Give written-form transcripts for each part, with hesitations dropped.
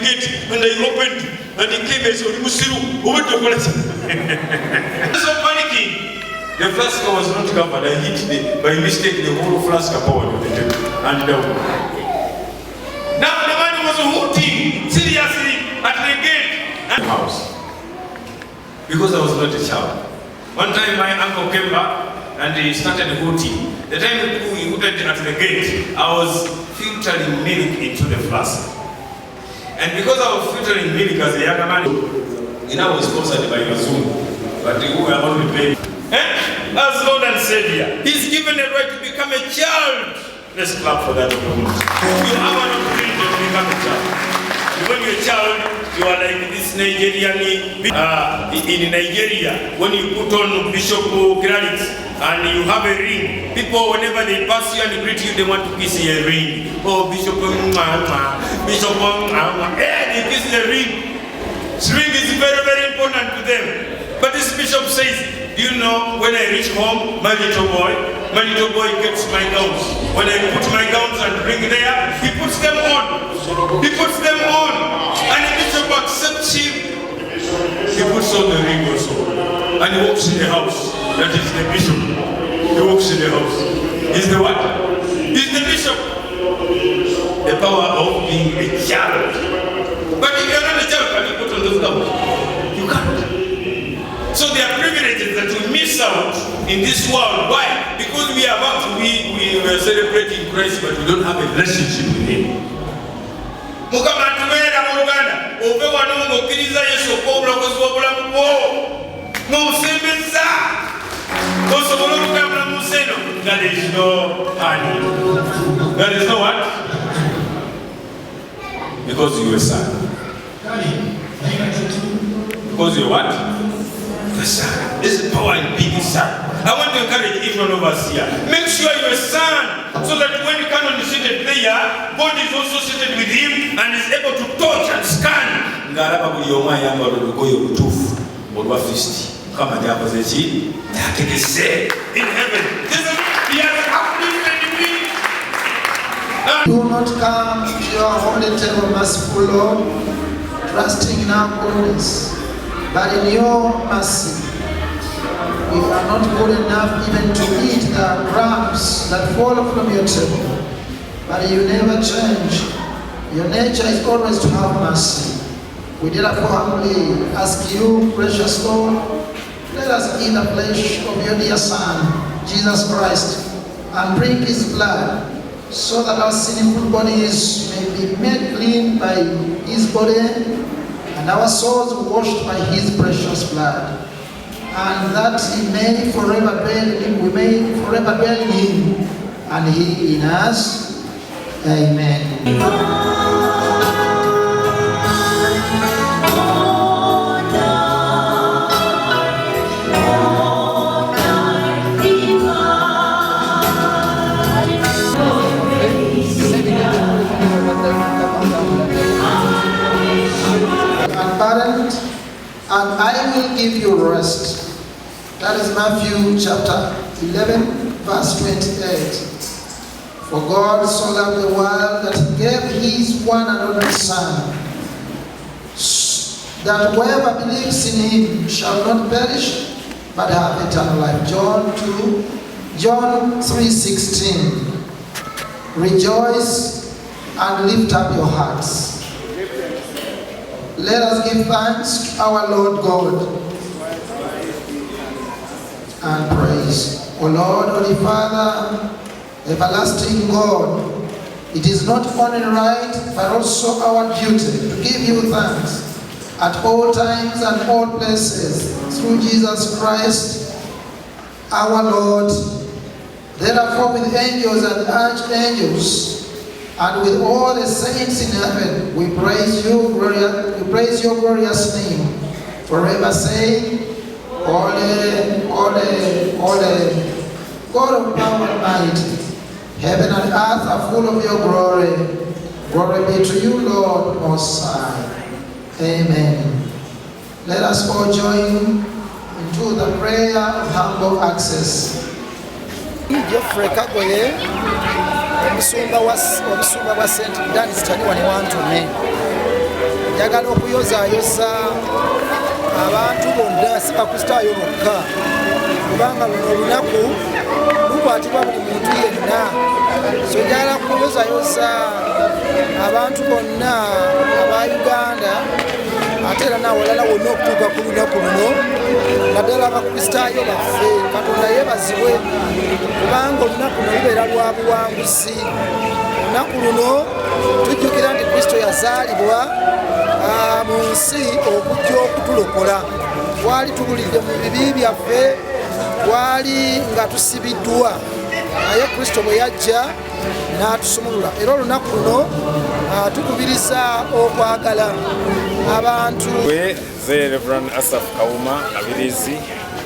gate and I opened and he came and said, Musiru, over to Coletta. So panicking. The flask was not covered. I hit by mistake the whole flask upon the table and down. Now the man was hooting seriously at the gate and house. Because I was not a child. One time my uncle came back and he started hooting. The time he hooted at the gate, I was filtering milk into the flask. And because I was filtering milk as a younger man, I was sponsored by Zoom, but we were only paid. As Lord and Savior, He's given a right to become a child. Let's clap for that. You have an opportunity to become a child. When you're a child, you are like this Nigerian, in Nigeria, when you put on Bishop credits and you have a ring, people, whenever they pass you and greet you, they want to kiss your ring. Oh, Bishop, Bishop, they kiss the ring. This ring is very, very important to them. But this bishop says, do you know, when I reach home, my little boy gets my gowns. When I put my gowns and ring there, he puts them on. He puts them on. And the bishop accepts him. He puts on the ring also. And he walks in the house. That is the bishop. He walks in the house. He's the what? He's the bishop. The power of being a child. But if you're not a child, can you put on those gowns? You can't. So there are privileges that we miss out in this world. Why? Because we are celebrating Christ, but we don't have a relationship with Him. There is no honey. There is no what? Because you are a son. Because you are what? Son. This is power in being a son. I want to encourage each one of us here. Make sure you're a son, so that when the canon is seated there, God is also seated with him and is able to touch and scan. In heaven. He has uplifted me. Do not come to your holy table, merciful Lord, trusting in our goodness, but in your mercy. We are not good enough even to eat the crumbs that fall from your table. But you never change. Your nature is always to have mercy. We therefore humbly ask you, precious Lord, let us eat the flesh of your dear Son, Jesus Christ, and drink his blood, so that our sinful bodies may be made clean by his body, and our souls washed by his precious blood, and that he may forever dwell in, we may forever dwell in him, and he in us. Amen. And I will give you rest. That is Matthew chapter 11, verse 28. For God so loved the world that he gave his one and only Son, that whoever believes in him shall not perish, but have eternal life. John 3:16. Rejoice and lift up your hearts. Let us give thanks to our Lord God and praise. O Lord, Holy Father, everlasting God, it is not only right but also our duty to give you thanks at all times and all places through Jesus Christ our Lord. Therefore, with angels and archangels and with all the saints in heaven, we praise your glorious name, forever saying, Holy, holy, holy, God of power and might. Heaven and earth are full of your glory. Glory be to you, Lord Most High. Amen. Let us all join into the prayer of humble access. Geofrey Kagoye, omusumba wa St. Dan's Taniwa ne Wantume. njagala okuyozaayoza abantu bonna si bakristaayo bokka kubanga luno olunaku lukwatibwa buli muntu yenna. So njagala kuyozaayoza abantu bonna aba Uganda ate era nawalala wonna okutuuka ku lunaku luno naddala abakristaayo baffe. Katonda yeebazibwe kubanga olunaku luno lubeera lwa buwanguzi. Olunaku luno tujjukira nti Kristo yazaalibwa mu nsi okujja okutulokola. Twali tubulidde mu bibi byaffe, twali nga tusibiddwa, naye Kristo bwe yajja n'atusumulula. Era olunaku luno tukubiriza okwagala abantu. Reverend Asaf Kawuma Abirizi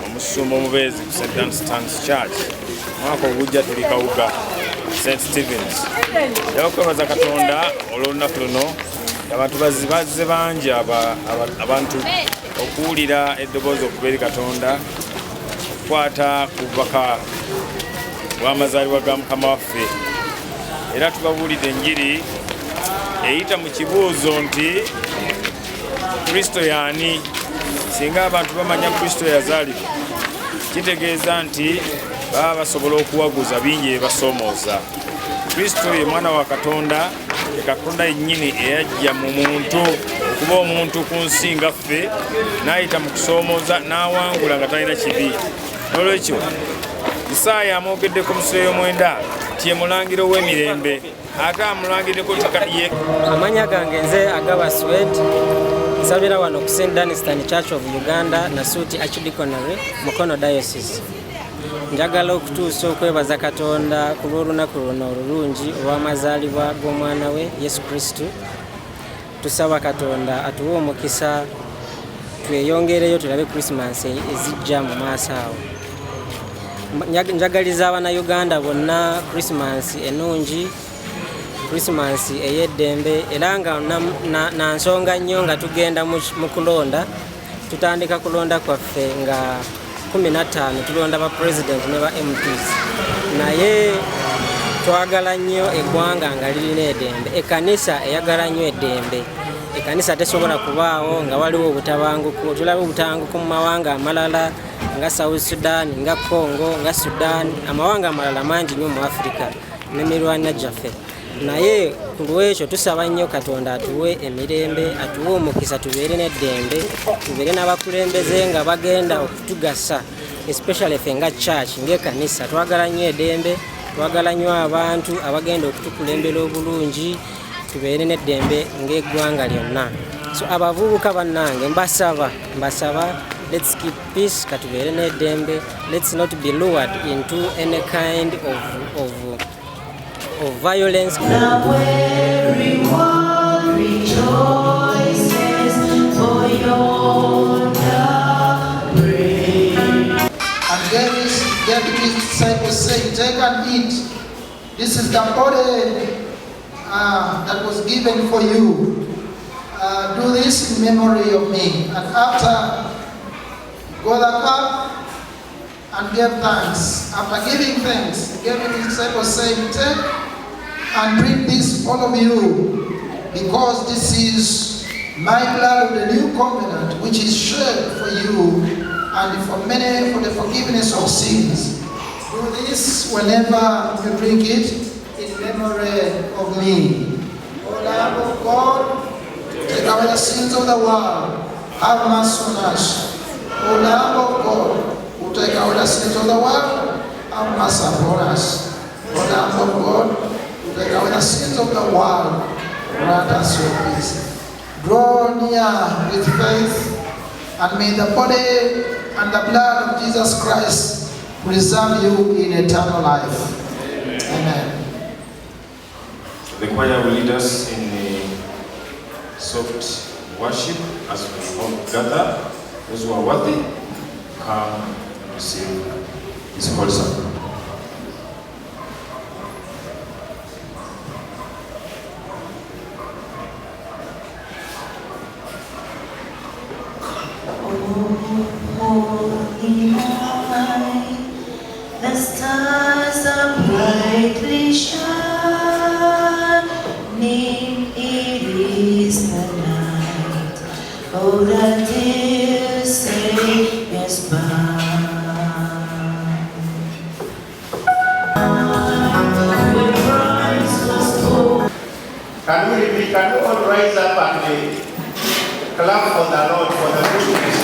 omusumba omubeezi ku St. Dunstan's Church mwaka ogujja tuli Kawuga St. Stephen's. Okwebaza Katonda olw'olunaku luno abantu bazze bangi abantu okuwulira eddoboozi okuva eri Katonda okukwata ku bubaka bw'amazaalibwa ga Mukama waffe. Era tubabuulidde enjiri eyita mu kibuuzo nti Kristo y'ani. Singa abantu bamanya Kristo yazaalibwa kitegeeza nti baba basobola okuwaguza bingi ebibasoomooza. Kristo ye mwana wa Katonda, ye Katonda yennyini eyajja mu muntu okuba omuntu ku nsi nga ffe, n'ayita mu kusoomooza n'awangula nga talina kibi. N'olwekyo Isaaya amwogeddeko mu Sura y'omwenda nti ye mulangiro w'emirembe, ate amulangirireko ye. Amanya gange nze Agaba Swed, nsabira wano ku St. Dunstan Church of Uganda na Suuti Archdiaconry Mukono Diocese. Njagala okutuusa okwebaza Katonda ku lw'olunaku luno olulungi olw'amazaalibwa g'omwana we Yesu Kristo. Tusaba Katonda atuwe omukisa tweyongereyo tulabe Christmas ezijja mu maaso awo. Njagaliza Abannayuganda bonna Christmas enungi, Christmas ey'eddembe, era nga na nsonga nnyo nga tugenda mu kulonda. Tutandika kulonda kwaffe nga 15 tulonda ba president ne ba MPs, naye twagala nnyo eggwanga nga lirina eddembe. Ekkanisa eyagala nnyo eddembe. Ekkanisa tesobola kubaawo nga waliwo obutabanguko. Tulaba obutabanguko mu mawanga amalala nga South Sudan, nga Congo, nga Sudan, amawanga amalala mangi nnyo mu Africa n'emirwana gyaffe. Naye ku lwekyo tusaba nnyo Katonda atuwe emirembe, atuwe omukisa, tubeere n'eddembe, tubeere n'abakulembeze nga bagenda okutugasa, especially ffe nga church ng'ekkanisa. Twagala nnyo eddembe, twagala nnyo abantu abagenda okutukulembera obulungi, tubeere n'eddembe ng'eggwanga lyonna. So abavubuka bannange mbasaba, let's keep peace, katubeere n'eddembe. Let's not be lured into any kind of violence. Now everyone rejoices for yonder praise. And gave his disciples, saying, "Take and eat. This is the body that was given for you. Do this in memory of me." And after got the cup and gave thanks. After giving thanks, he gave his disciples, saying, "Take and drink this, all of you, because this is my blood of the new covenant, which is shed for you and for many for the forgiveness of sins. Do this whenever you drink it in memory of me." O Lamb of God, take away the sins of the world, have mercy on us. O Lamb of God, who take away the sins of the world, have mercy upon us. O Lamb of God, take away the sins of the world, grant us your peace. Draw near with faith, and may the body and the blood of Jesus Christ preserve you in eternal life. Amen. The choir will lead us in a soft worship as we all gather. Those who are worthy, come and receive His holy sacrament. Holy night, the stars are brightly shining. It is the night clap for the Lord for the goodness.